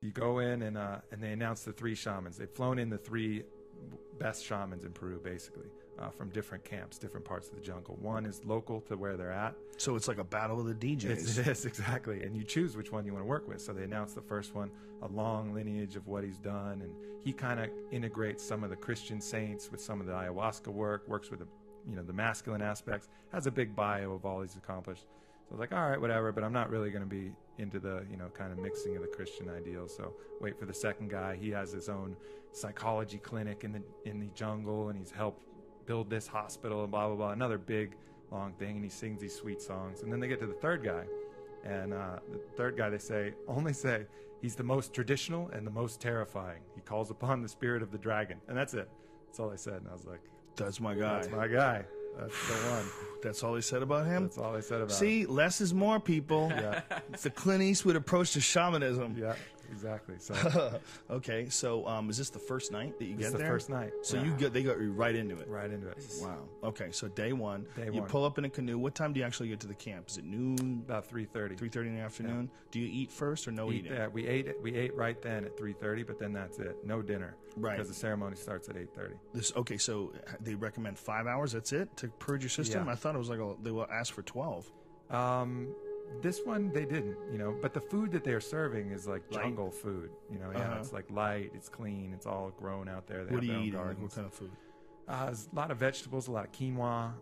You go in and they announce the 3 shamans. They've flown in the 3 best shamans in Peru, basically, from different camps, different parts of the jungle. One is local to where they're at. So it's like a battle of the DJs. It is, exactly. And you choose which one you want to work with. So they announce the first one, a long lineage of what he's done. And he kind of integrates some of the Christian saints with some of the ayahuasca work, works with the masculine aspects, has a big bio of all he's accomplished. So I was like, all right, whatever, but I'm not really going to be into the, kind of mixing of the Christian ideals. So wait for the second guy. He has his own psychology clinic in the jungle, and he's helped build this hospital and blah, blah, blah. Another big, long thing, and he sings these sweet songs. And then they get to the third guy, and the third guy, they only say, he's the most traditional and the most terrifying. He calls upon the spirit of the dragon. And that's it. That's all I said. And I was like, that's my guy. That's my guy. That's the one. That's all they said about him? That's all they said about him. See, less is more, people. Yeah. It's the Clint Eastwood approach to shamanism. Yeah, exactly. So okay, so is this the first night that you get there? It's the first night. So they got you right into it. Right into it. Wow. Okay, so day one. Day you one. pull up in a canoe. What time do you actually get to the camp? Is it noon? About 3:30. 3:30 in the afternoon. Yeah. Do you eat first or no eating? Yeah, we ate right then at 3:30, but then that's it. No dinner. Right. Because the ceremony starts at 8:30. Okay, so they recommend 5 hours. That's it to purge your system. Yeah. I thought it was like they will ask for 12. This one they didn't, but the food that they're serving is like jungle food. It's like light, it's clean, it's all grown out there. They What have are their you own eating? Like, gardens. what kind of food? There's a lot of vegetables, a lot of quinoa.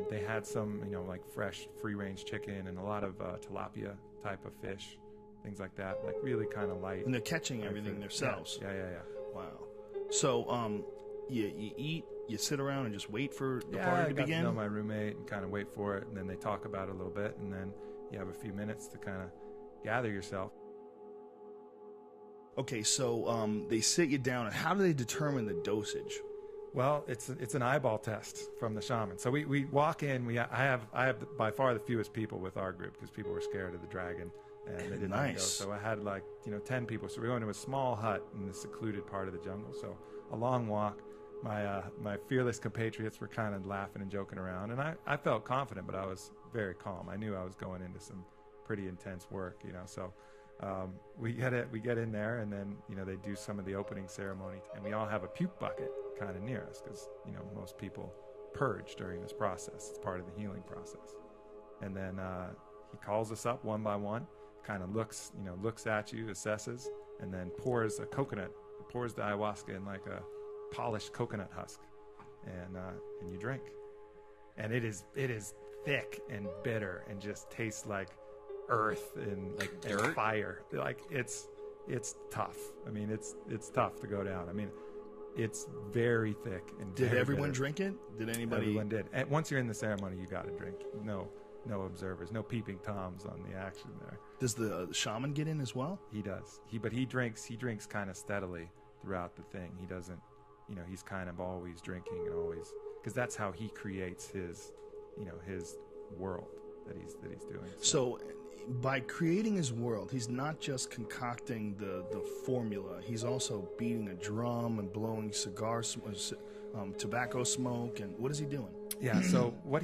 They had some, like fresh free-range chicken and a lot of tilapia type of fish, things like that. Like really kind of light. And they're catching everything food. themselves. Yeah. Wow. So, you eat, you sit around and just wait for the party to begin? I got to know my roommate and kind of wait for it, and then they talk about it a little bit, and then you have a few minutes to kind of gather yourself. Okay, so they sit you down, and how do they determine the dosage? Well, it's an eyeball test from the shaman. So we walk in. I have by far the fewest people with our group because people were scared of the dragon and they didn't want to go. So I had 10 people. So we go into a small hut in the secluded part of the jungle. So a long walk. My fearless compatriots were kind of laughing and joking around, and I felt confident, but I was very calm. I knew I was going into some pretty intense work, So we get in there, and then they do some of the opening ceremony, and we all have a puke bucket kind of near us because most people purge during this process. It's part of the healing process. And then he calls us up one by one, kind of looks at you, assesses, and then pours the ayahuasca in like a polished coconut husk, and you drink, and it is thick and bitter and just tastes like earth and like dirt? And fire. Like it's tough. I mean, it's tough to go down. I mean, it's very thick and did very everyone bitter. drink it? Did anybody? Everyone did. And once you're in the ceremony, you got to drink. No observers, no peeping toms on the action there. Does the shaman get in as well? He does. But he drinks kind of steadily throughout the thing. He doesn't. He's kind of always drinking and always, because that's how he creates his world that he's doing. So by creating his world, he's not just concocting the formula. He's also beating a drum and blowing tobacco smoke. And what is he doing? Yeah. So what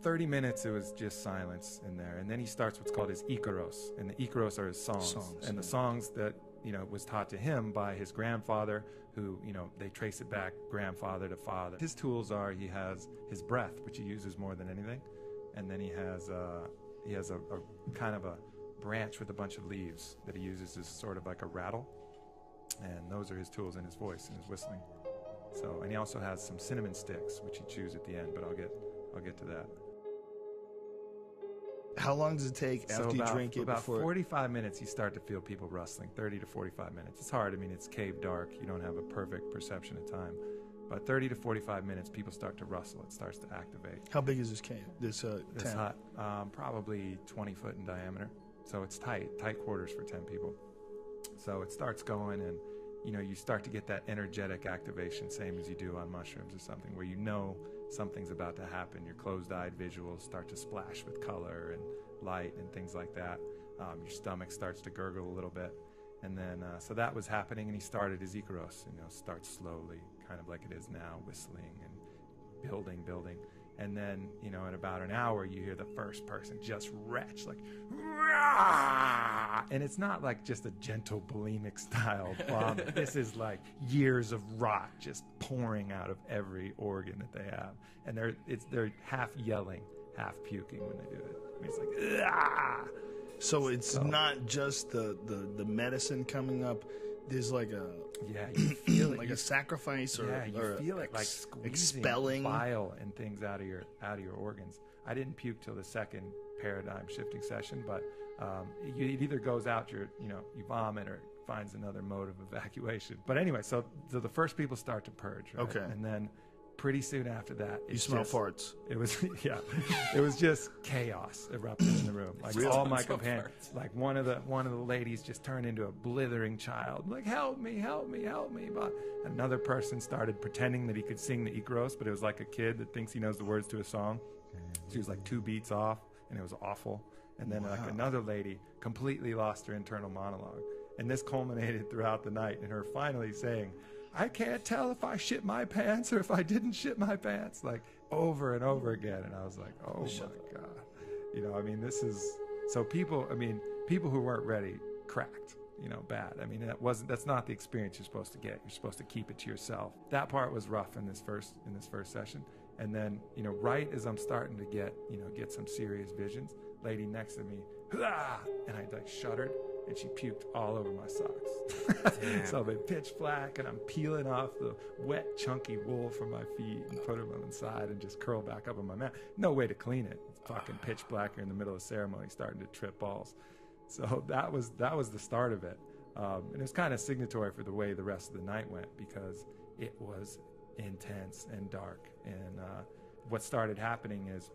30 minutes, it was just silence in there. And then he starts what's called his Icaros. And the Icaros are his songs. And the songs that, was taught to him by his grandfather, who, they trace it back grandfather to father. His tools are, he has his breath, which he uses more than anything. And then he has a kind of a branch with a bunch of leaves that he uses as sort of like a rattle. And those are his tools, and his voice and his whistling. So, and he also has some cinnamon sticks, which he chews at the end, but I'll get to that. How long does it take after you drink it? About 45 minutes, you start to feel people rustling. 30 to 45 minutes. It's hard. I mean, it's cave dark. You don't have a perfect perception of time. But 30 to 45 minutes, people start to rustle. It starts to activate. How big is this cave? This hut? Probably 20 foot in diameter. So it's tight quarters for 10 people. So it starts going, and you start to get that energetic activation, same as you do on mushrooms or something, where something's about to happen. Your closed-eyed visuals start to splash with color and light and things like that. Your stomach starts to gurgle a little bit. And then, so that was happening, and he started his Icaros, starts slowly, kind of like it is now, whistling and building. And then, in about an hour, you hear the first person just retch, like, Rah! And it's not like just a gentle bulimic style vomit. This is like years of rot just pouring out of every organ that they have. And they're half yelling, half puking when they do it. I mean, it's like, ah! So it's not just the medicine coming up. There's like a you feel it, like a sacrifice, or you feel it like squeezing expelling bile and things out of your organs. I didn't puke till the second paradigm shifting session, but it either goes out you vomit, or finds another mode of evacuation. But anyway, so the first people start to purge, right? Okay, and then pretty soon after that, you smell farts. It was it was just chaos erupted in the room. Like all my companions, like one of the ladies just turned into a blithering child, like help me, help me, help me. But another person started pretending that he could sing the Icaros, but it was like a kid that thinks he knows the words to a song. She was like 2 beats off, and it was awful. And then like another lady completely lost her internal monologue, and this culminated throughout the night in her finally saying, I can't tell if I shit my pants or if I didn't shit my pants, like over and over again. And I was like, oh my God. I mean, this is, so people who weren't ready cracked, bad. I mean, that's not the experience you're supposed to get. You're supposed to keep it to yourself. That part was rough in this first session. And then, right as I'm starting to get some serious visions, lady next to me, and I like shuddered, and she puked all over my socks. So I've been pitch black, and I'm peeling off the wet, chunky wool from my feet and put them inside and just curl back up on my mat. No way to clean it. It's fucking pitch black. You're in the middle of ceremony, starting to trip balls. So that was the start of it. And it was kind of signatory for the way the rest of the night went, because it was intense and dark. And what started happening is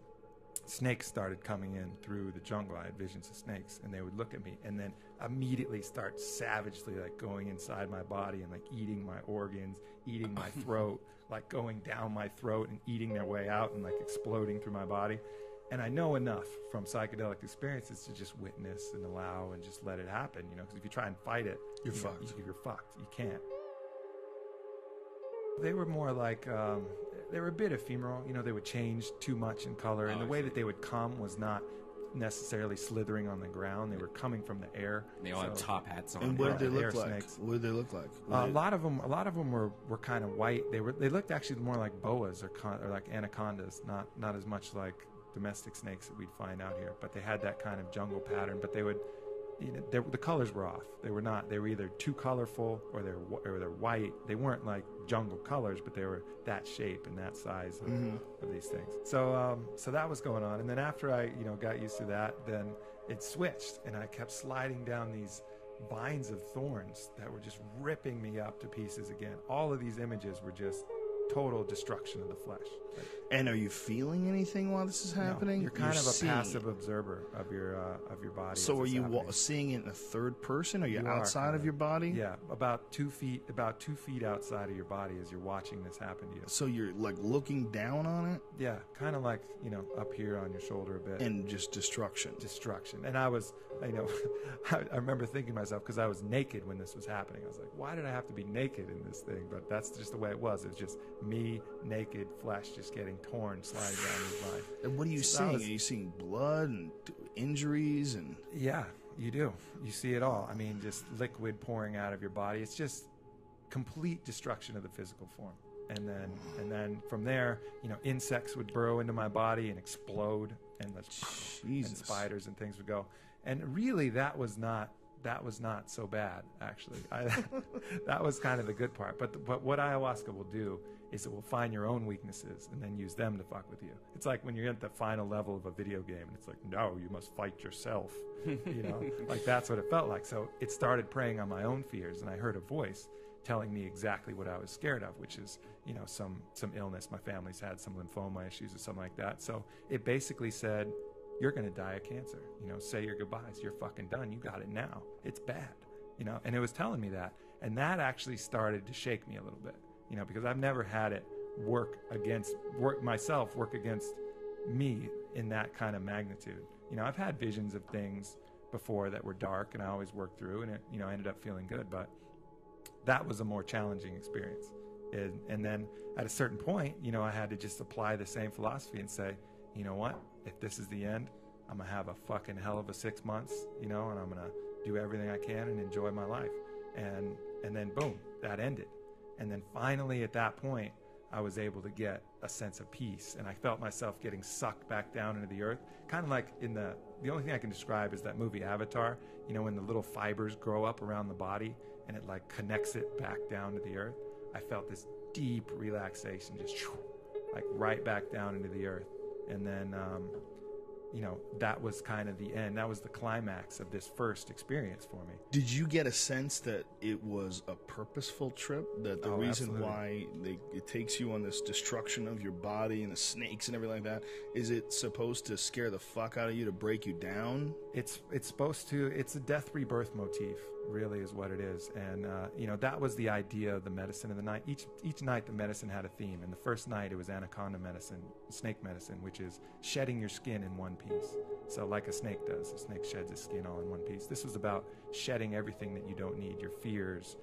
snakes started coming in through the jungle. I had visions of snakes, and they would look at me and then immediately start savagely like going inside my body and like eating my organs, eating my throat, like going down my throat and eating their way out and like exploding through my body. And I know enough from psychedelic experiences to just witness and allow and just let it happen, because if you try and fight it, you're fucked. You're fucked. You can't. They were more like, they were a bit ephemeral. They would change too much in color. And the way that they would come was not necessarily slithering on the ground. They were coming from the air. They all had top hats on. And what did they look like? Snakes. What did they look like? A lot of them were kind of white. They looked actually more like boas or like anacondas, not as much like domestic snakes that we'd find out here. But they had that kind of jungle pattern. But they would, the colors were off. They were either too colorful or they're white. They weren't like jungle colors, but they were that shape and that size of these things. So that was going on. And then after I got used to that, then it switched, and I kept sliding down these vines of thorns that were just ripping me up to pieces again. All of these images were just total destruction of the flesh. And are you feeling anything while this is happening? No, you're kind of a passive observer of your body. So are you seeing it in a third person? Are you outside of your body? Yeah, about 2 feet outside of your body as you're watching this happen to you. So you're like looking down on it? Yeah, kind of like, up here on your shoulder a bit. And just destruction. And I was, I remember thinking to myself, because I was naked when this was happening. I was like, why did I have to be naked in this thing? But that's just the way it was. It was just me, naked, flesh just getting torn, sliding down his line. And what are you seeing? Are you seeing blood and injuries? And yeah, you do. You see it all. I mean, just liquid pouring out of your body. It's just complete destruction of the physical form. And then from there, insects would burrow into my body and explode, and spiders and things would go. And really, that was not so bad, actually. That was kind of the good part. But what ayahuasca will do is it will find your own weaknesses and then use them to fuck with you. It's like when you're at the final level of a video game, and it's like, no, you must fight yourself. Like that's what it felt like. So it started preying on my own fears, and I heard a voice telling me exactly what I was scared of, which is, some illness. My family's had some lymphoma issues or something like that. So it basically said, you're going to die of cancer. Say your goodbyes. You're fucking done. You got it now. It's bad. And it was telling me that. And that actually started to shake me a little bit, because I've never had it work against me in that kind of magnitude. I've had visions of things before that were dark, and I always worked through, and it, I ended up feeling good. But that was a more challenging experience. And then at a certain point, I had to just apply the same philosophy and say, you know what? If this is the end, I'm going to have a fucking hell of a 6 months, and I'm going to do everything I can and enjoy my life. And then boom, that ended. And then finally at that point, I was able to get a sense of peace, and I felt myself getting sucked back down into the earth, kind of like in the only thing I can describe is that movie Avatar, you know, when the little fibers grow up around the body and it like connects it back down to the earth. I felt this deep relaxation, just like right back down into the earth. And then you know, that was kind of the end. That was the climax of this first experience for me. Did you get a sense that it was a purposeful trip? That the reason absolutely. why it takes you on this destruction of your body and the snakes and everything like that, is it supposed to scare the fuck out of you, to break you down? It's supposed to, it's a death rebirth motif, really is what it is. And, you know, that was the idea of the medicine of the night. Each night the medicine had a theme. And the first night it was anaconda medicine, snake medicine, which is shedding your skin in one piece. So like a snake does, a snake sheds its skin all in one piece. This was about shedding everything that you don't need, your fears,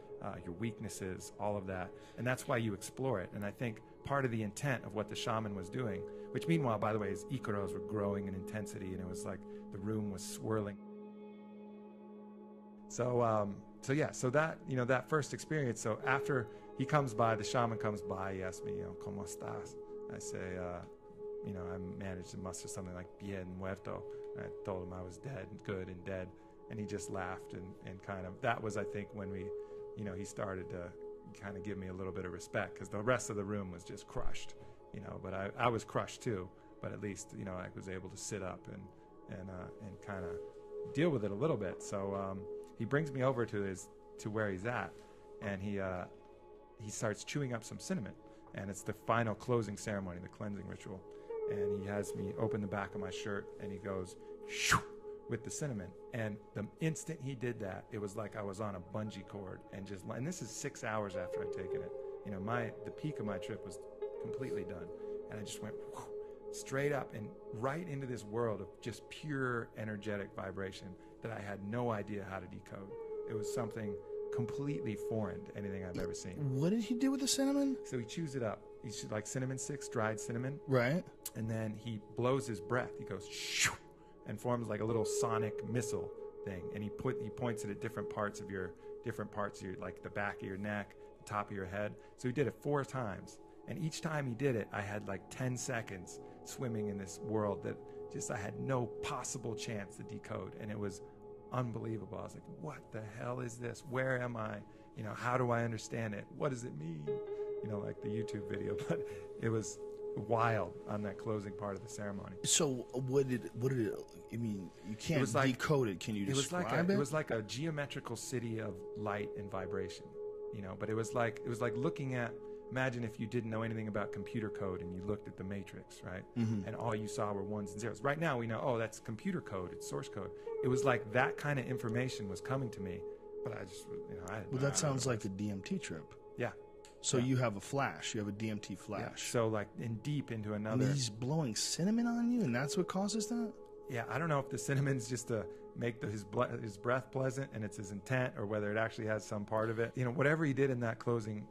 your weaknesses, all of that. And that's why you explore it. And I think part of the intent of what the shaman was doing, which meanwhile, by the way, his ikaros were growing in intensity, and it was like the room was swirling. So yeah, so that, you know, that first experience. So after he comes by, the shaman comes by, he asks me, you know, ¿Cómo estás? I say, you know, I managed to muster something like bien muerto. I told him I was dead, good and dead. And he just laughed and kind of, that was, I think, when we, you know, he started to kind of give me a little bit of respect, because the rest of the room was just crushed, you know, but I was crushed too, but at least, you know, I was able to sit up and kind of deal with it a little bit. So he brings me over to where he's at, and he starts chewing up some cinnamon, and it's the final closing ceremony, the cleansing ritual. And he has me open the back of my shirt, and he goes shoo, with the cinnamon. And the instant he did that, it was like I was on a bungee cord, and this is 6 hours after I'd taken it. You know, the peak of my trip was completely done, and I just went whoo, straight up and right into this world of just pure energetic vibration that I had no idea how to decode. It was something completely foreign to anything I've ever seen. What did he do with the cinnamon? So he chews it up. He's like cinnamon sticks, dried cinnamon. Right. And then he blows his breath. He goes shoo, and forms like a little sonic missile thing. And he points it at different parts of your, like the back of your neck, the top of your head. So he did it 4 times. And each time he did it, I had like 10 seconds swimming in this world that just I had no possible chance to decode. And it was unbelievable. I was like, what the hell is this? Where am I? You know, how do I understand it? What does it mean? You know, like the YouTube video. But it was wild on that closing part of the ceremony. So what did it, I mean, you can't decode it. Can you describe it? It was like a geometrical city of light and vibration, you know, but it was like looking at, imagine if you didn't know anything about computer code and you looked at the matrix, right? Mm-hmm. And all you saw were ones and zeros. Right now we know, oh, that's computer code, it's source code. It was like that kind of information was coming to me, but I just, you know, well, that sounds like the DMT trip. Yeah. So you have a flash. You have a DMT flash. Yeah. So like deep into another. And he's blowing cinnamon on you, and that's what causes that? Yeah, I don't know if the cinnamon's just to make his breath pleasant and it's his intent, or whether it actually has some part of it. You know, whatever he did in that closing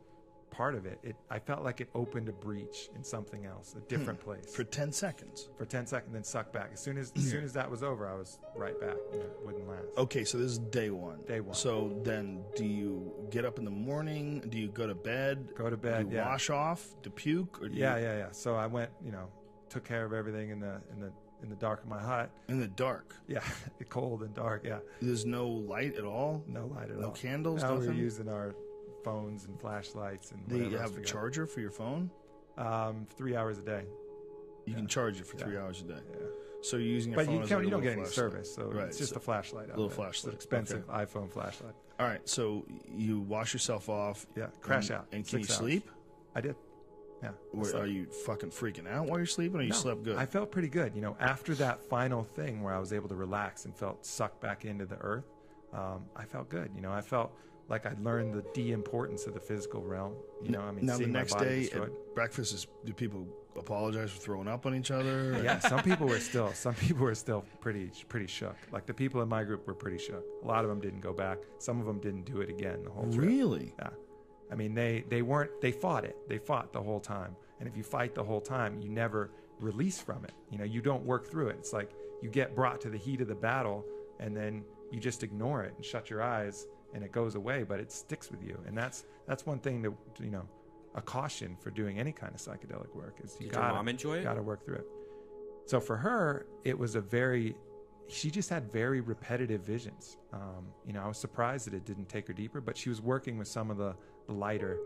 part of it, I felt like it opened a breach in something else, a different place. For 10 seconds. For 10 seconds, then sucked back. As soon as that was over, I was right back. You know, it wouldn't last. Okay, so this is day one. Day one. So then, do you get up in the morning? Do you go to bed? Go to bed. Do you wash off to puke? Or yeah. So I went, you know, took care of everything in the dark of my hut. In the dark. Yeah, cold and dark. Yeah. There's no light at all. No light at all. No candles. No, nothing? we were using our phones and flashlights and. Do you have a charger for your phone? 3 hours a day. You can charge it for 3 hours a day. Yeah. So you're using your phone. But you don't get any service, so it's just a flashlight. Little flashlight. It's an expensive iPhone flashlight. All right, so you wash yourself off. Yeah, crash out. And can you sleep? I did. Yeah. Are you fucking freaking out while you're sleeping, or you slept good? I felt pretty good. You know, after that final thing where I was able to relax and felt sucked back into the earth, I felt good. You know, I felt like I'd learned the de-importance of the physical realm. You know, I mean, now the next day destroyed. at breakfast, do people apologize for throwing up on each other? Yeah, some people were still pretty shook. Like the people in my group were pretty shook. A lot of them didn't go back. Some of them didn't do it again the whole trip. Really? Yeah. I mean, they fought it. They fought the whole time. And if you fight the whole time, you never release from it. You know, you don't work through it. It's like you get brought to the heat of the battle, and then you just ignore it and shut your eyes and it goes away, but it sticks with you. And that's one thing that, you know, a caution for doing any kind of psychedelic work is you Did your mom enjoy it? Gotta work through it. So for her, it was she just had very repetitive visions. You know, I was surprised that it didn't take her deeper, but she was working with some of the lighter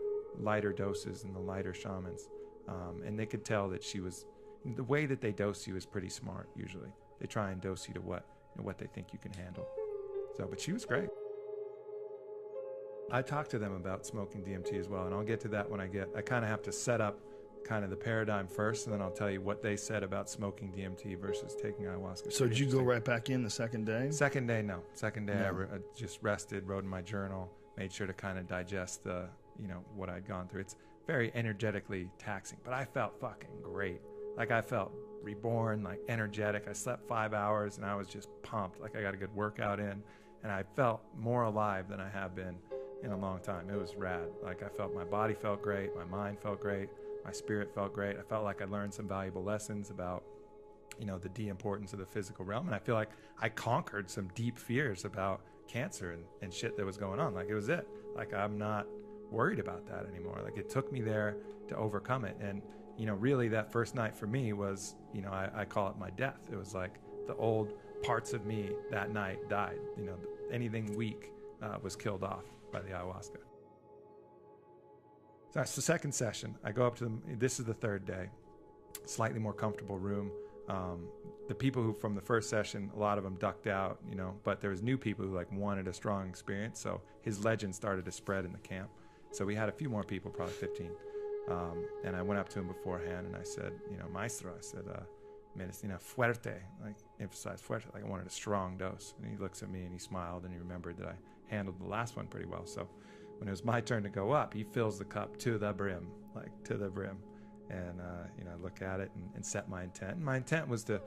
doses and the lighter shamans. And they could tell that the way that they dose you is pretty smart usually. They try and dose you to what they think you can handle. So, but she was great. I talked to them about smoking DMT as well, and I'll get to that when I kind of have to set up kind of the paradigm first, and then I'll tell you what they said about smoking DMT versus taking ayahuasca. So did you go right back in the second day? Second day, no. Second day, I just rested, wrote in my journal, made sure to kind of digest what I'd gone through. It's very energetically taxing, but I felt fucking great. Like I felt reborn, like energetic. I slept 5 hours and I was just pumped. Like I got a good workout in, and I felt more alive than I have been in a long time. It was rad. Like I felt my body felt great, my mind felt great, my spirit felt great. I felt like I learned some valuable lessons about, you know, the importance of the physical realm. And I feel like I conquered some deep fears about cancer and shit that was going on. Like it was it. Like I'm not worried about that anymore. Like it took me there to overcome it. And, you know, really that first night for me was, you know, I call it my death. It was like the old parts of me that night died. You know, anything weak was killed off by the ayahuasca. So that's the second session. I go up to them. This is the third day. Slightly more comfortable room. The people who from the first session, a lot of them ducked out, you know, but there was new people who like wanted a strong experience. So his legend started to spread in the camp. So we had a few more people, probably 15. And I went up to him beforehand and I said, you know, maestro, I said, medicina fuerte, like emphasize fuerte, like I wanted a strong dose. And he looks at me and he smiled and he remembered that I handled the last one pretty well. So when it was my turn to go up, he fills the cup to the brim, like to the brim. And, you know, I look at it and set my intent. And my intent was to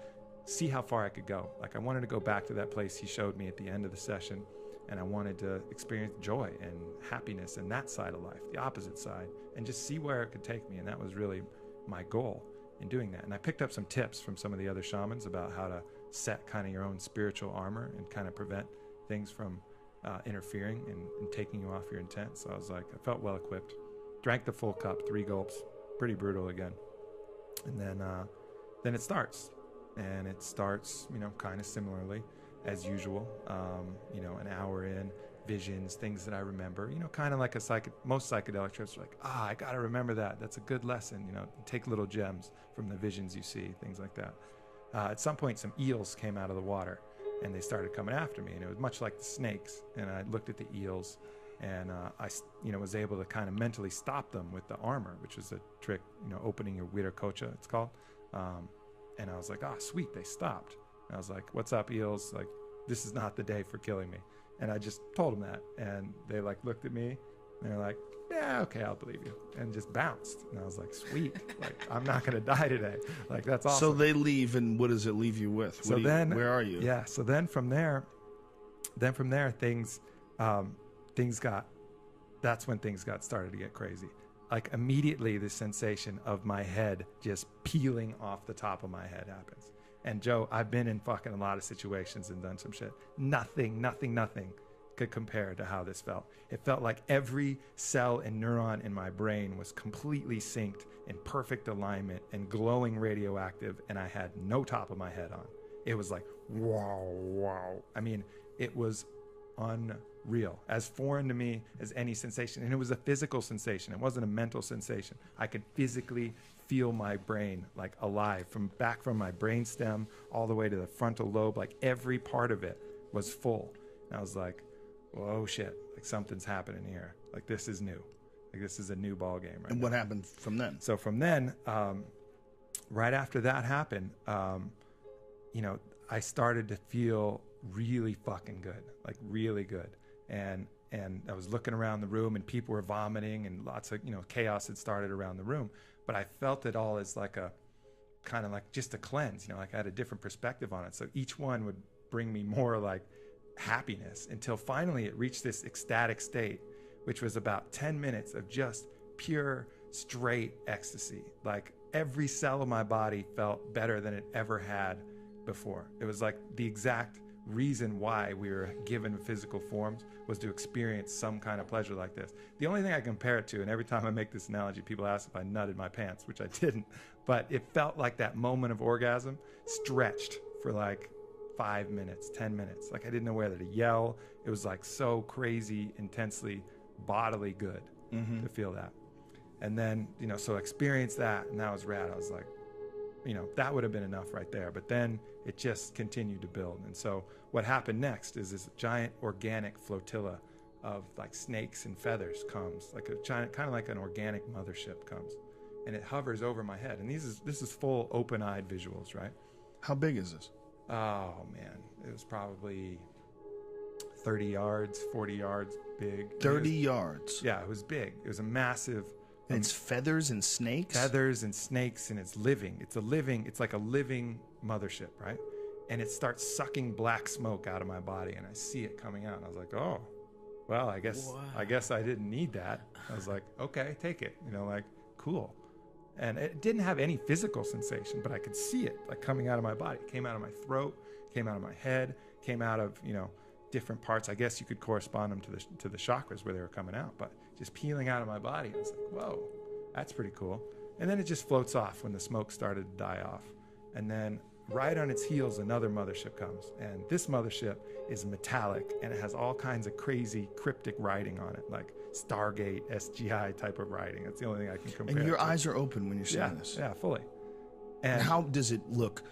see how far I could go. Like I wanted to go back to that place he showed me at the end of the session. And I wanted to experience joy and happiness and that side of life, the opposite side, and just see where it could take me. And that was really my goal in doing that. And I picked up some tips from some of the other shamans about how to set kind of your own spiritual armor and kind of prevent things from interfering and taking you off your intent. So I was like, I felt well equipped. Drank the full cup, 3 gulps, pretty brutal again. And then it starts. And it starts, you know, kind of similarly as usual. You know, an hour in, visions, things that I remember, you know, kind of like most psychedelic trips are like, I got to remember that. That's a good lesson, you know, take little gems from the visions you see, things like that. At some point, some eels came out of the water and they started coming after me, and it was much like the snakes. And I looked at the eels and I, you know, was able to kind of mentally stop them with the armor, which was a trick, you know, opening your Viracocha, it's called. And I was like, sweet, they stopped. And I was like, what's up, eels? Like, this is not the day for killing me. And I just told them that. And they like looked at me and they're like, yeah, okay, I'll believe you. And just bounced. And I was like, sweet, like I'm not going to die today. Like, that's awesome. So they leave, and what does it leave you with? So then, where are you? Yeah. So then from there, things got, that's when things got started to get crazy. Like immediately the sensation of my head just peeling off the top of my head happens. And Joe, I've been in fucking a lot of situations and done some shit. Nothing could compare to how this felt. It felt like every cell and neuron in my brain was completely synced in perfect alignment and glowing radioactive, and I had no top of my head on. It was like, wow. I mean, it was unreal, as foreign to me as any sensation. And it was a physical sensation. It wasn't a mental sensation. I could physically feel my brain like alive from my brain stem all the way to the frontal lobe. Like every part of it was full. And I was like, whoa, shit, like something's happening here. Like this is new. Like this is a new ball game right And now. what happened from then? So from then, right after that happened, you know, I started to feel really fucking good, like really good. And I was looking around the room and people were vomiting and lots of, you know, chaos had started around the room. But I felt it all as like a kind of like just a cleanse, you know, like I had a different perspective on it. So each one would bring me more like happiness until finally it reached this ecstatic state, which was about 10 minutes of just pure, straight ecstasy. Like every cell of my body felt better than it ever had before. It was like the exact reason why we were given physical forms was to experience some kind of pleasure like this. The only thing I compare it to, and every time I make this analogy, people ask if I nutted my pants, which I didn't, but it felt like that moment of orgasm stretched for like 5 minutes, 10 minutes. Like I didn't know whether to yell. It was like so crazy, intensely, bodily good to feel that. And then, you know, so experience that, and that was rad. I was like, you know, that would have been enough right there. But then it just continued to build. And so what happened next is this giant organic flotilla of like snakes and feathers comes, like a giant, kind of like an organic mothership comes, and it hovers over my head. And this is full open-eyed visuals, right? How big is this? Oh man, it was probably 30 yards, 40 yards big. 30 yards? Yeah, it was big. It was a massive. And it's feathers and snakes? Feathers and snakes, and it's living. It's like a living mothership, right? And it starts sucking black smoke out of my body, and I see it coming out. And I was like, oh, well, I guess I didn't need that. I was like, okay, take it. You know, like, cool. And it didn't have any physical sensation, but I could see it like coming out of my body. It came out of my throat, came out of my head, came out of, you know, different parts. I guess you could correspond them to the chakras where they were coming out, but just peeling out of my body. I was like, whoa, that's pretty cool. And then it just floats off when the smoke started to die off. And then right on its heels, another mothership comes. And this mothership is metallic, and it has all kinds of crazy cryptic writing on it, like Stargate, SGI type of writing. That's the only thing I can compare. And your eyes are open when you're seeing this? Yeah, fully. And how does it look?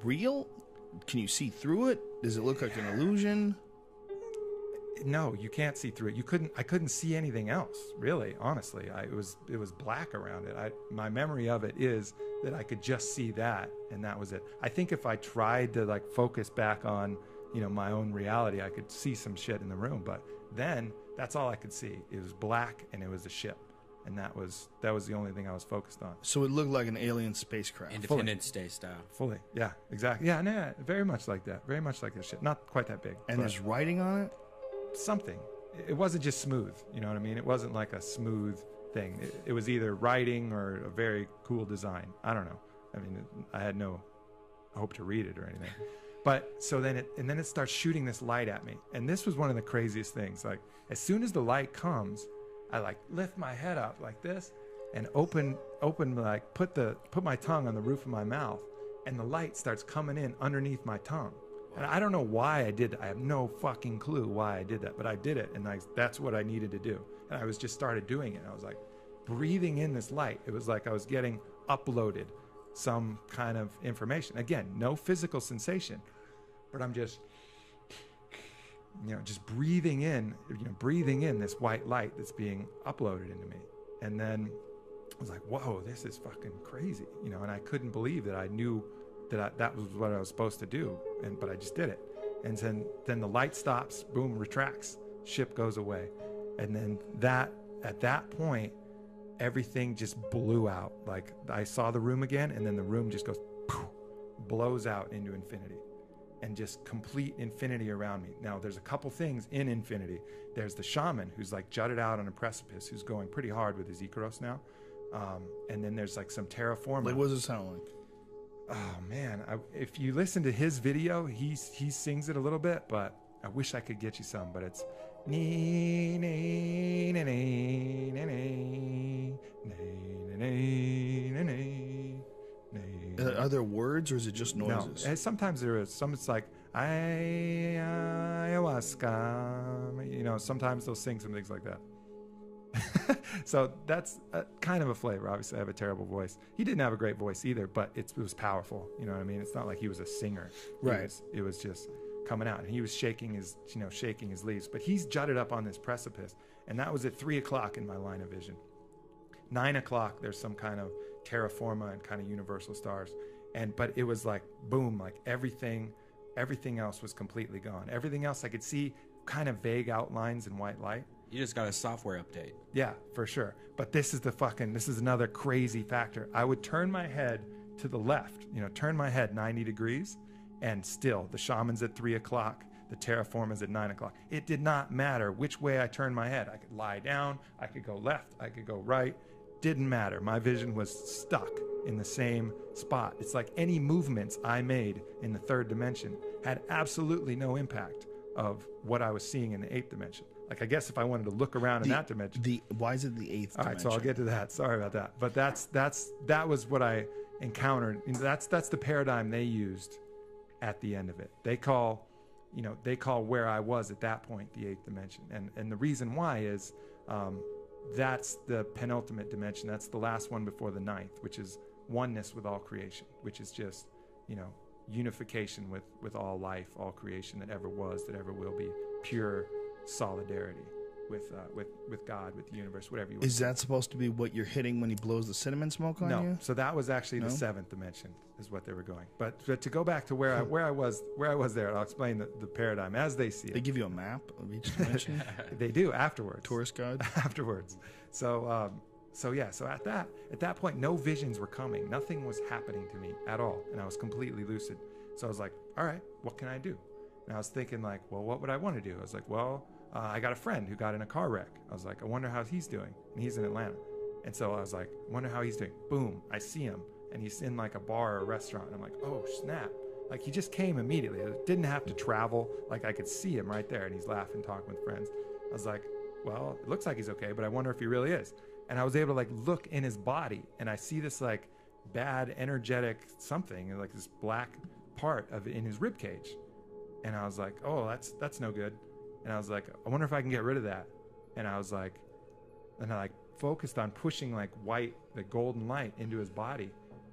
Real? Can you see through it? Does it look like an illusion? No, you can't see through it. I couldn't see anything else, really, honestly. It was black around it. My memory of it is that I could just see that, and that was it. I think if I tried to like focus back on, you know, my own reality, I could see some shit in the room, but then that's all I could see. It was black, and it was a ship, and that was the only thing I was focused on. So it looked like an alien spacecraft. Independence Day style. Fully, yeah, exactly. Yeah, no, very much like that. Very much like this ship. Not quite that big. And there's writing on it? Something. It wasn't just smooth, you know what I mean? It wasn't like a smooth thing. It was either writing or a very cool design. I don't know. I mean, I had no hope to read it or anything. But so then it starts shooting this light at me. And this was one of the craziest things. Like as soon as the light comes, I like lift my head up like this and open like put my tongue on the roof of my mouth, and the light starts coming in underneath my tongue. And I don't know why I did that. I have no fucking clue why I did that, but I did it, and that's what I needed to do. And I was just started doing it. And I was like breathing in this light. It was like I was getting uploaded some kind of information. Again, no physical sensation, but I'm just, you know, just breathing in this white light that's being uploaded into me. And then I was like, whoa, this is fucking crazy, you know. And I couldn't believe that I knew that was what I was supposed to do, but I just did it. And then the light stops, boom, retracts, ship goes away. And then at that point, everything just blew out. Like I saw the room again, and then the room just goes, poof, blows out into infinity, and just complete infinity around me. Now there's a couple things in infinity. There's the shaman who's like jutted out on a precipice, who's going pretty hard with his Icaros now. And then there's like some terraformer. Like, what does it sound like? Oh man, if you listen to his video, he sings it a little bit, but I wish I could get you some. But it's Are there words, or is it just noises? No, sometimes there is. Some it's like ayahuasca. You know, sometimes they'll sing some things like that. So that's kind of a flavor. Obviously, I have a terrible voice. He didn't have a great voice either, but it was powerful. You know what I mean? It's not like he was a singer. Right. It was just coming out, and he was shaking his leaves. But he's jutted up on this precipice, and that was at 3:00 in my line of vision. 9:00, there's some kind of terraforma and kind of universal stars, but it was like boom, like everything else was completely gone. Everything else I could see kind of vague outlines in white light. You just got a software update. Yeah, for sure. But this is another crazy factor. I would turn my head to the left, turn my head 90 degrees, and still the shaman's at 3:00, the terraforma's at 9:00. It did not matter which way I turned my head. I could lie down, I could go left, I could go right. didn't matter. My vision was stuck in the same spot. It's like any movements I made in the third dimension had absolutely no impact of what I was seeing in the eighth dimension. Like, I guess if I wanted to look around in that dimension. Why is it the eighth dimension? All right, so I'll get to that. Sorry about that. But that was what I encountered. That's the paradigm they used at the end of it. They call where I was at that point the eighth dimension. And the reason why is that's the penultimate dimension. That's the last one before the ninth, which is oneness with all creation, which is just, unification with all life, all creation that ever was, that ever will be, pure solidarity with God, with the universe, whatever you want. Is that supposed to be what you're hitting when he blows the cinnamon smoke on you? No. So that was actually the seventh dimension is what they were going. But to go back to where I was there, I'll explain the paradigm as they see it. They give you a map of each dimension? They do afterwards. Tourist guide? Afterwards. So at that point, no visions were coming. Nothing was happening to me at all. And I was completely lucid. So I was like, all right, what can I do? And I was thinking like, well, what would I want to do? I was like, well, I got a friend who got in a car wreck. I was like, I wonder how he's doing. And he's in Atlanta. And so I was like, I wonder how he's doing. Boom, I see him. And he's in like a bar or a restaurant. And I'm like, oh, snap. Like, he just came immediately. I didn't have to travel. Like, I could see him right there. And he's laughing, talking with friends. I was like, well, it looks like he's okay, but I wonder if he really is. And I was able to like look in his body. And I see this like bad energetic something, like this black part of it in his rib cage. And I was like, oh, that's no good. And I was like, I wonder if I can get rid of that. And I was like, and I like focused on pushing like the golden light into his body.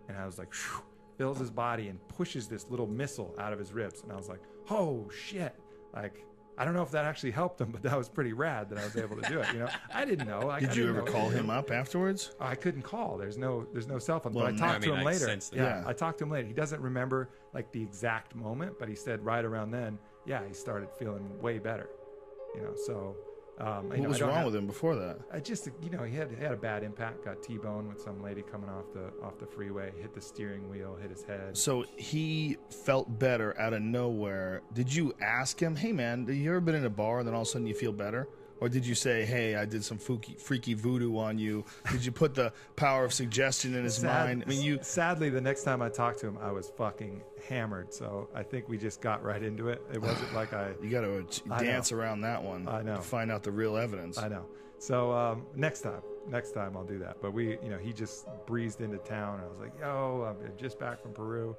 And I was like, shoo, fills his body and pushes this little missile out of his ribs. And I was like, oh shit. Like, I don't know if that actually helped him, but that was pretty rad that I was able to do it. I didn't know. Did you ever call him up afterwards? I couldn't call. There's no cell phone. Well, but I talked to him later. Yeah, I talked to him later. He doesn't remember like the exact moment, but he said right around then, yeah, he started feeling way better. So what was wrong with him before that? I just, he had a bad impact. Got T-boned with some lady coming off the freeway. Hit the steering wheel. Hit his head. So he felt better out of nowhere. Did you ask him, "Hey man, have you ever been in a bar and then all of a sudden you feel better?" Or did you say, "Hey, I did some freaky voodoo on you"? Did you put the power of suggestion in his mind? I mean, sadly, the next time I talked to him, I was fucking hammered. So I think we just got right into it. It wasn't like You got to dance around that one. I know. To find out the real evidence. I know. So next time I'll do that. But he just breezed into town. And I was like, yo, I'm just back from Peru.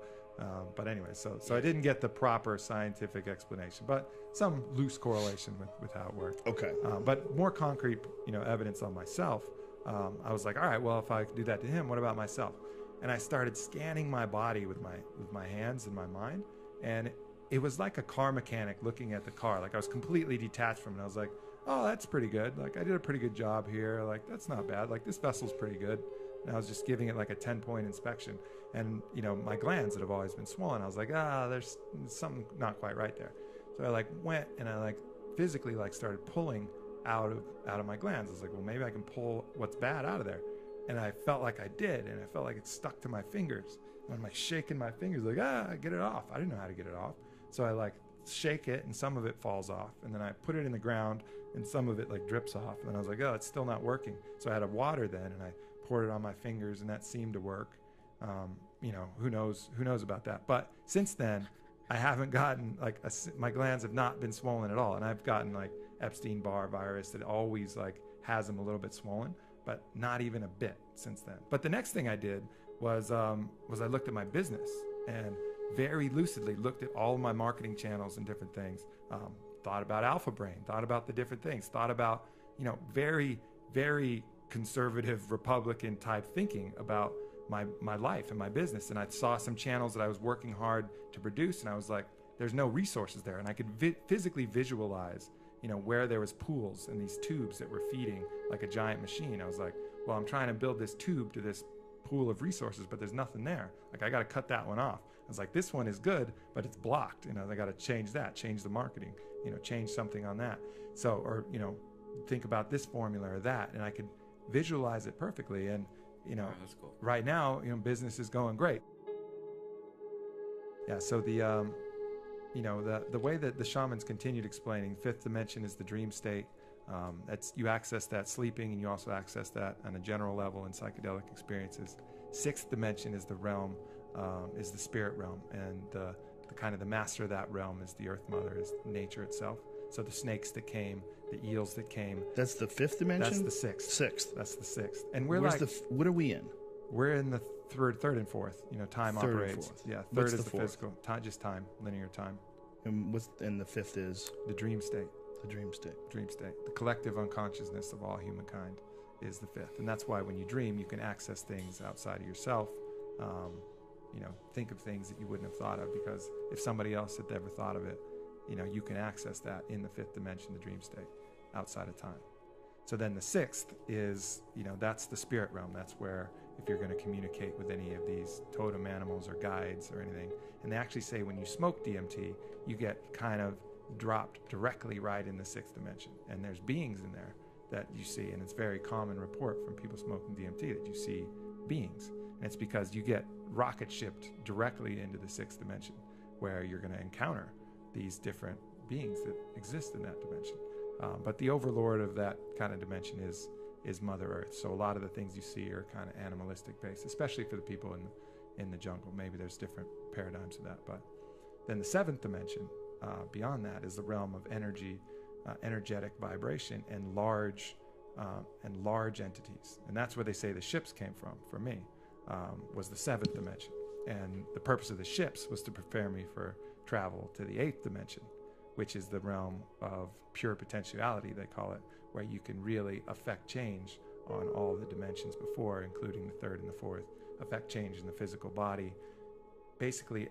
But anyway, so I didn't get the proper scientific explanation, but some loose correlation with how it worked. Okay. But more concrete, evidence on myself. I was like, all right, well, if I could do that to him, what about myself? And I started scanning my body with my hands and my mind, and it was like a car mechanic looking at the car. Like, I was completely detached from it. I was like, oh, that's pretty good. Like, I did a pretty good job here. Like, that's not bad. Like, this vessel's pretty good. And I was just giving it like a 10-point inspection. And, my glands that have always been swollen, I was like, there's something not quite right there. So I like went and I like physically like started pulling out of my glands. I was like, well, maybe I can pull what's bad out of there. And I felt like I did. And I felt like it stuck to my fingers. And I'm like shaking my fingers like, get it off. I didn't know how to get it off. So I like shake it and some of it falls off. And then I put it in the ground and some of it like drips off. And then I was like, oh, it's still not working. So I had a water then and I poured it on my fingers and that seemed to work. Who knows about that. But since then, I haven't gotten like my glands have not been swollen at all. And I've gotten like Epstein-Barr virus that always like has them a little bit swollen, but not even a bit since then. But the next thing I did was I looked at my business and very lucidly looked at all of my marketing channels and different things. Thought about Alpha Brain, thought about the different things, thought about, very, very conservative Republican type thinking about my life and my business. And I saw some channels that I was working hard to produce, and I was like, there's no resources there. And I could physically visualize, where there was pools and these tubes that were feeding like a giant machine. I was like, well, I'm trying to build this tube to this pool of resources, but there's nothing there. Like, I got to cut that one off. I was like, this one is good, but it's blocked. I got to change that, change the marketing, change something on that. So, or, think about this formula or that. And I could visualize it perfectly. And, that's cool. Right now, business is going great. Yeah. So the way that the shamans continued explaining, fifth dimension is the dream state. You access that sleeping, and you also access that on a general level in psychedelic experiences. Sixth dimension is the realm, is the spirit realm, and the kind of the master of that realm is the Earth Mother, is nature itself. So the snakes that came, the eels that came. That's the fifth dimension? That's the sixth. Sixth. That's the sixth. And we're what are we in? We're in the third and fourth. Time third operates. And fourth. Yeah, third What's is the the physical. Just time, linear time. And the fifth is? The dream state. The dream state. Dream state. The collective unconsciousness of all humankind is the fifth. And that's why when you dream, you can access things outside of yourself. Think of things that you wouldn't have thought of, because if somebody else had ever thought of it, you can access that in the fifth dimension, the dream state, outside of time. So then the sixth is, that's the spirit realm. That's where, if you're going to communicate with any of these totem animals or guides or anything, and they actually say when you smoke DMT, you get kind of dropped directly right in the sixth dimension. And there's beings in there that you see, and it's very common report from people smoking DMT that you see beings. And it's because you get rocket shipped directly into the sixth dimension, where you're going to encounter these different beings that exist in that dimension. But the overlord of that kind of dimension is Mother Earth. So a lot of the things you see are kind of animalistic based, especially for the people in the jungle. Maybe there's different paradigms of that. But then the seventh dimension, beyond that, is the realm of energy, energetic vibration, and large entities. And that's where they say the ships came from, for me, was the seventh dimension. And the purpose of the ships was to prepare me for travel to the eighth dimension, which is the realm of pure potentiality, they call it, where you can really affect change on all the dimensions before, including the third and the fourth, affect change in the physical body, basically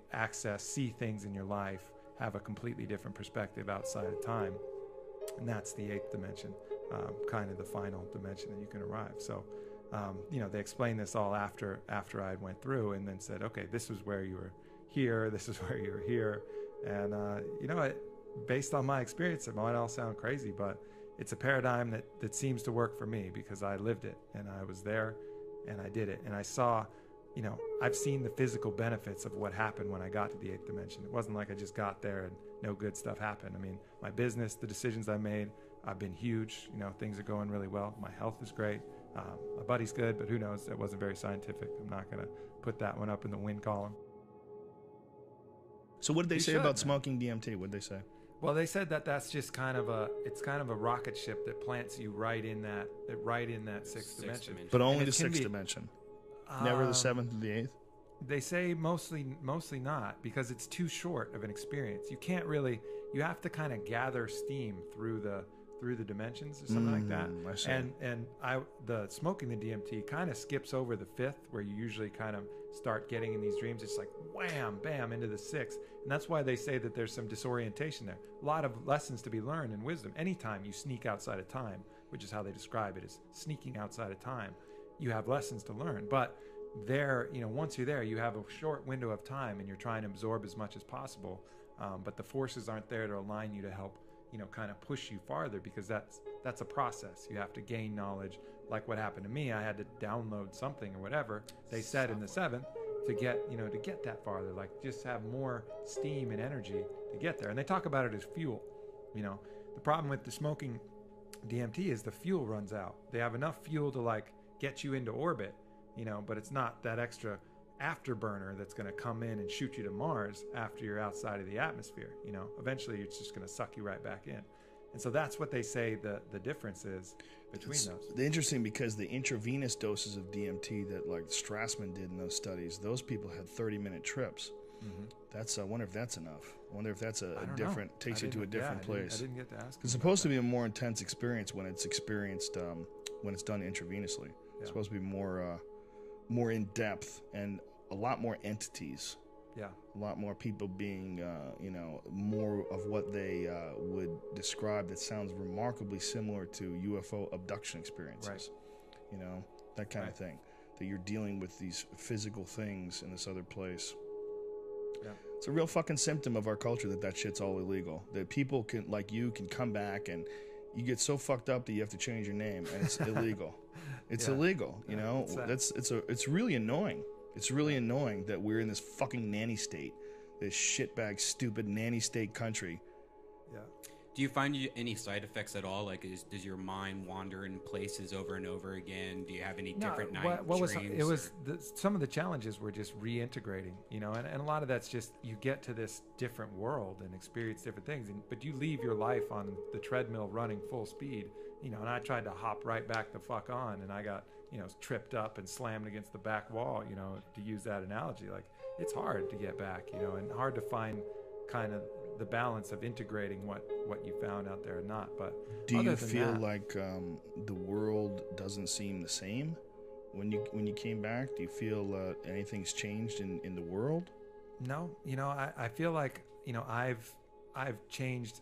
see things in your life, have a completely different perspective outside of time. And that's the eighth dimension, kind of the final dimension that you can arrive. So, they explained this all after I went through, and then said, okay, this is where you were here, this is where you were here. And, based on my experience, it might all sound crazy, but it's a paradigm that seems to work for me, because I lived it, and I was there, and I did it. And I saw, I've seen the physical benefits of what happened when I got to the eighth dimension. It wasn't like I just got there and no good stuff happened. I mean, my business, the decisions I made, I've been huge. Things are going really well. My health is great. My buddy's good, but who knows? It wasn't very scientific. I'm not going to put that one up in the win column. So what did they say about smoking DMT? What did they say? Well, they said that's just kind of a rocket ship that plants you right in that sixth dimension. But only the sixth dimension. Never the seventh or the eighth? They say mostly not, because it's too short of an experience. You can't really, you have to kind of gather steam through the dimensions or something like that. I see. And the smoking the DMT kind of skips over the fifth, where you usually kind of start getting in these dreams. It's like wham, bam, into the sixth. And that's why they say that there's some disorientation there. A lot of lessons to be learned in wisdom. Anytime you sneak outside of time, which is how they describe it, is sneaking outside of time, you have lessons to learn. But there, once you're there, you have a short window of time, and you're trying to absorb as much as possible. But the forces aren't there to align you to help, kind of push you farther, because that's a process. You have to gain knowledge. Like what happened to me, I had to download something or whatever they said in the seventh to get that farther. Like, just have more steam and energy to get there. And they talk about it as fuel. The problem with the smoking DMT is the fuel runs out. They have enough fuel to get you into orbit, but it's not that extra afterburner that's going to come in and shoot you to Mars after you're outside of the atmosphere. Eventually it's just going to suck you right back in. And so that's what they say the difference is between those. It's interesting, because the intravenous doses of DMT that Strassman did in those studies, those people had 30-minute trips. Mm-hmm. I wonder if that's enough. I wonder if that's takes you to a different place. I didn't get to ask. It's supposed to be a more intense experience when it's experienced, when it's done intravenously. Yeah. It's supposed to be more in depth, and a lot more entities. Yeah. A lot more people being, more of what they would describe that sounds remarkably similar to UFO abduction experiences. Right. That kind of thing. That you're dealing with these physical things in this other place. Yeah. It's a real fucking symptom of our culture that shit's all illegal. That people can come back, and you get so fucked up that you have to change your name, and it's illegal. It's illegal, It's really annoying. It's really annoying that we're in this fucking nanny state, this shitbag, stupid nanny state country. Yeah. Do you find any side effects at all? Like, does your mind wander in places over and over again? Do you have any different night dreams? Some of the challenges were just reintegrating, you know, and a lot of that's just you get to this different world and experience different things, but you leave your life on the treadmill running full speed, you know, and I tried to hop right back the fuck on, and I got, you know, tripped up and slammed against the back wall, you know, to use that analogy. Like, it's hard to get back, you know, and hard to find kind of the balance of integrating what you found out there or not. But do you feel like the world doesn't seem the same when you came back? Do you feel anything's changed in the world? No, you know, I feel like, you know, I've changed.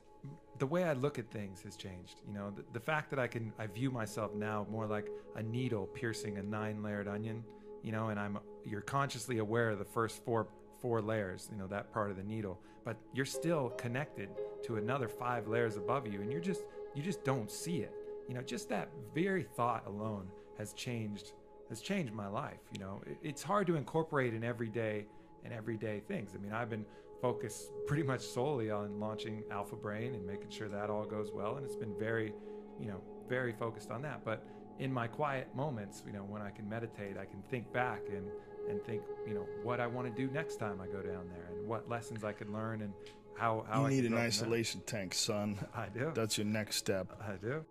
The way I look at things has changed. You know, the fact that I view myself now more like a needle piercing a 9-layered onion, you know, and you're consciously aware of the first four layers, you know, that part of the needle, but you're still connected to another 5 layers above you, and you just don't see it. You know, just that very thought alone has changed my life. You know, it's hard to incorporate in everyday things. I mean, I've been focused pretty much solely on launching Alpha Brain and making sure that all goes well, and it's been very focused on that. But in my quiet moments, you know, when I can meditate, I can think back and think, you know, what I want to do next time I go down there, and what lessons I could learn, and how you need an isolation tank, son. I do. That's your next step. I do.